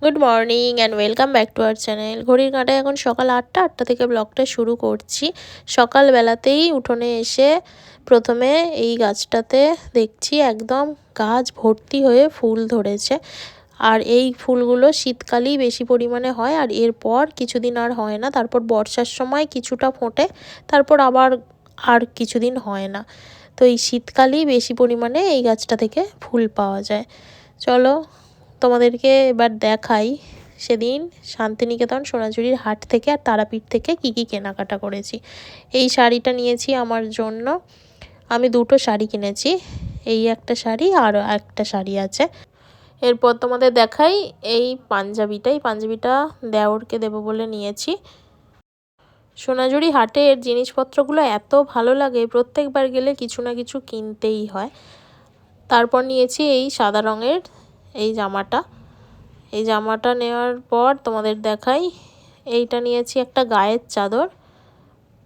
Good morning and welcome back to our channel. ঘড়ির কাঁটায় এখন সকাল 8টা থেকে ব্লগটা শুরু করছি। সকালবেলাতেই উঠোনে এসে প্রথমে এই গাছটাতে দেখছি একদম গাছ ভর্তি হয়ে ফুল ধরেছে। আর এই ফুলগুলো শীতকালেই বেশি পরিমাণে হয়, আর এরপর কিছুদিন আর হয় না। তারপর বর্ষার সময় কিছুটা ফোটে, তারপর আবার আর কিছুদিন হয় না। তো এই শীতকালেই বেশি পরিমাণে এই গাছটা থেকে ফুল পাওয়া যায়। চলো তোমাদেরকে এবার দেখাই সেদিন শান্তিনিকেতন সোনাঝুরির হাট থেকে আর তারাপীঠ থেকে কি কি কেনাকাটা করেছি। এই শাড়িটা নিয়েছি আমার জন্য, আমি দুটো শাড়ি কিনেছি, এই একটা শাড়ি আর একটা শাড়ি আছে। এরপর তোমাদের দেখাই এই পাঞ্জাবিটা দেওরকে দেবো বলে নিয়েছি। সোনাঝুরি হাটের জিনিসপত্রগুলো এত ভালো লাগে, প্রত্যেকবার গেলে কিছু না কিছু কিনতেই হয়। তারপর নিয়েছি এই সাদা রঙের এই জামাটা নেওয়ার পর তোমাদের দেখাই এইটা নিয়েছি একটা গায়ের চাদর।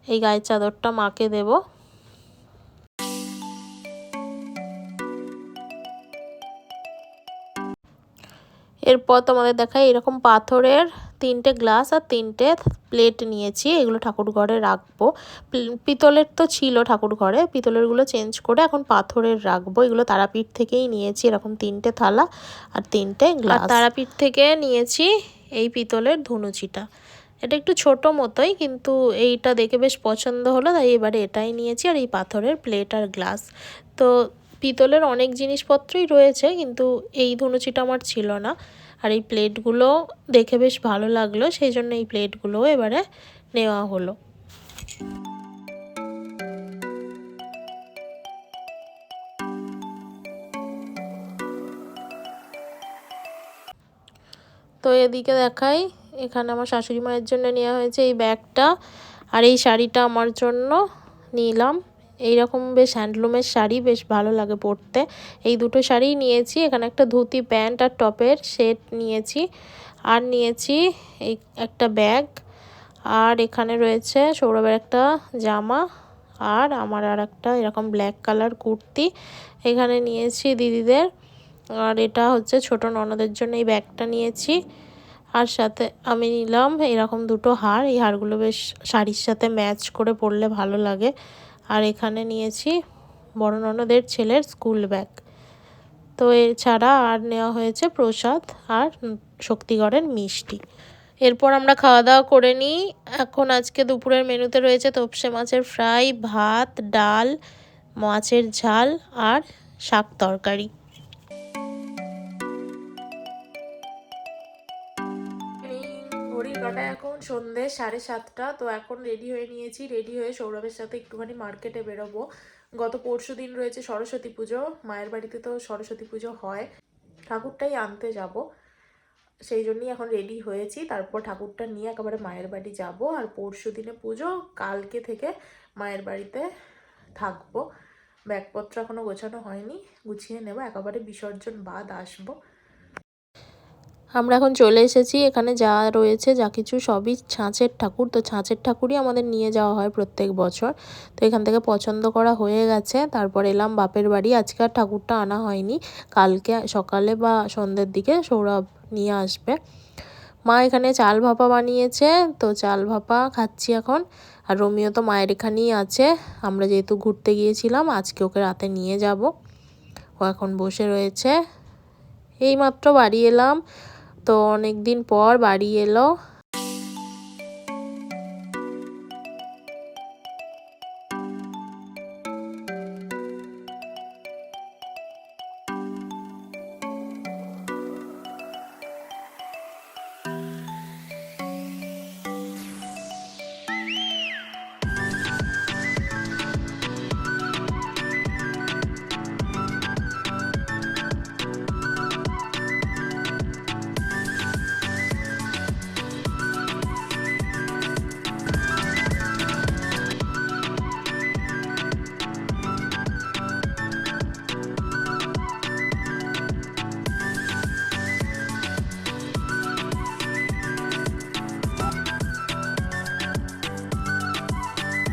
এই গায়ের চাদরটা মাকে দেব। এরপর তোমাদের দেখাই এরকম পাথরের 3টে গ্লাস আর 3টে প্লেট নিয়েছি, এগুলো ঠাকুর ঘরে রাখবো। পিতলের তো ছিল ঠাকুর ঘরে, পিতলেরগুলো চেঞ্জ করে এখন পাথরের রাখবো। এগুলো তারাপীঠ থেকেই নিয়েছি, এরকম 3টে থালা আর 3টে গ্লাস। তারাপীঠ থেকে নিয়েছি এই পিতলের ধুনুচিটা, এটা একটু ছোট মতোই, কিন্তু এইটা দেখে বেশ পছন্দ হলো, তাই এবারে এটাই নিয়েছি। আর এই পাথরের প্লেট আর গ্লাস। তো পিতলের অনেক জিনিসপত্রই রয়েছে, কিন্তু এই ধুনুচিটা আমার ছিল না। আর এই প্লেটগুলো দেখে বেশ ভালো লাগলো, সেই জন্য এই প্লেটগুলো এবারে নেওয়া হলো। তো এদিকে দেখাই এখানে আমার শাশুড়ি মায়ের জন্য নেওয়া হয়েছে এই ব্যাগটা, আর এই শাড়িটা আমার জন্য নিলাম। এইরকম বেশ হ্যান্ডলুমের শাড়ি বেশ ভালো লাগে পরতে। এই দুটো শাড়িই নিয়েছি। এখানে একটা ধুতি প্যান্ট আর টপের সেট নিয়েছি, আর নিয়েছি এই একটা ব্যাগ, আর এখানে রয়েছে সৌরভের একটা জামা, আর আমার আর একটা এরকম ব্ল্যাক কালার কুর্তি এখানে নিয়েছি দিদিদের। আর এটা হচ্ছে ছোট ননদের জন্য এই ব্যাগটা নিয়েছি। আর সাথে আমি নিলাম এরকম দুটো হার, এই হারগুলো বেশ শাড়ির সাথে ম্যাচ করে পরলে ভালো লাগে। আর এখানে নিয়েছি বড় ননদের ছেলের স্কুল ব্যাগ। তো এছাড়া আর নেওয়া হয়েছে প্রসাদ আর শক্তিগড়ের মিষ্টি। এরপর আমরা খাওয়া দাওয়া করে নিই। এখন আজকে দুপুরের মেনুতে রয়েছে তোপসে মাছের ফ্রাই, ভাত, ডাল, মাছের ঝাল আর শাক তরকারি। ঘড়ির কাঁটায় এখন সন্ধ্যে 7:30। তো এখন রেডি হয়ে নিয়েছি, রেডি হয়ে সৌরভের সাথে একটুখানি মার্কেটে বেরোবো। গত পরশুদিন রয়েছে সরস্বতী পুজো, মায়ের বাড়িতে তো সরস্বতী পুজো হয়, ঠাকুরটাই আনতে যাব, সেই জন্যই এখন রেডি হয়েছি। তারপর ঠাকুরটা নিয়ে একেবারে মায়ের বাড়ি যাব, আর পরশুদিনে পুজো, কালকে থেকে মায়ের বাড়িতে থাকবো। ব্যাগপত্র এখনো গোছানো হয়নি, গুছিয়ে নেব, একেবারে বিসর্জন বাদ আসবো। আমরা এখন চলে এসেছি, এখানে যা রয়েছে যা কিছু সবই ছাঁচের ঠাকুর। তো ছাঁচের ঠাকুরই আমাদের নিয়ে যাওয়া হয় প্রত্যেক বছর। তো এখান থেকে পছন্দ করা হয়ে গেছে, তারপর এলাম বাপের বাড়ি। আজকে আর ঠাকুরটা আনা হয়নি, কালকে সকালে বা সন্ধ্যের দিকে সৌরভ নিয়ে আসবে। মা এখানে চাল ভাপা বানিয়েছে, তো চাল ভাপা খাচ্ছি এখন। আর রোমিও তো মায়ের এখানেই আছে, আমরা যেহেতু ঘুরতে গিয়েছিলাম আজকে ওকে রাতে নিয়ে যাব। ও এখন বসে রয়েছে। এইমাত্র বাড়ি এলাম, তো অনেক দিন পর বাড়ি এলো।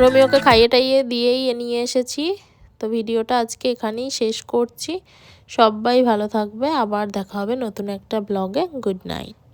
রোমিওকে খাইয়ে টাইয়ে দিয়েই নিয়ে এসেছি। তো ভিডিওটা আজকে এখানেই শেষ করছি। সবাই ভালো থাকবে, আবার দেখা হবে নতুন একটা ব্লগে। Good night.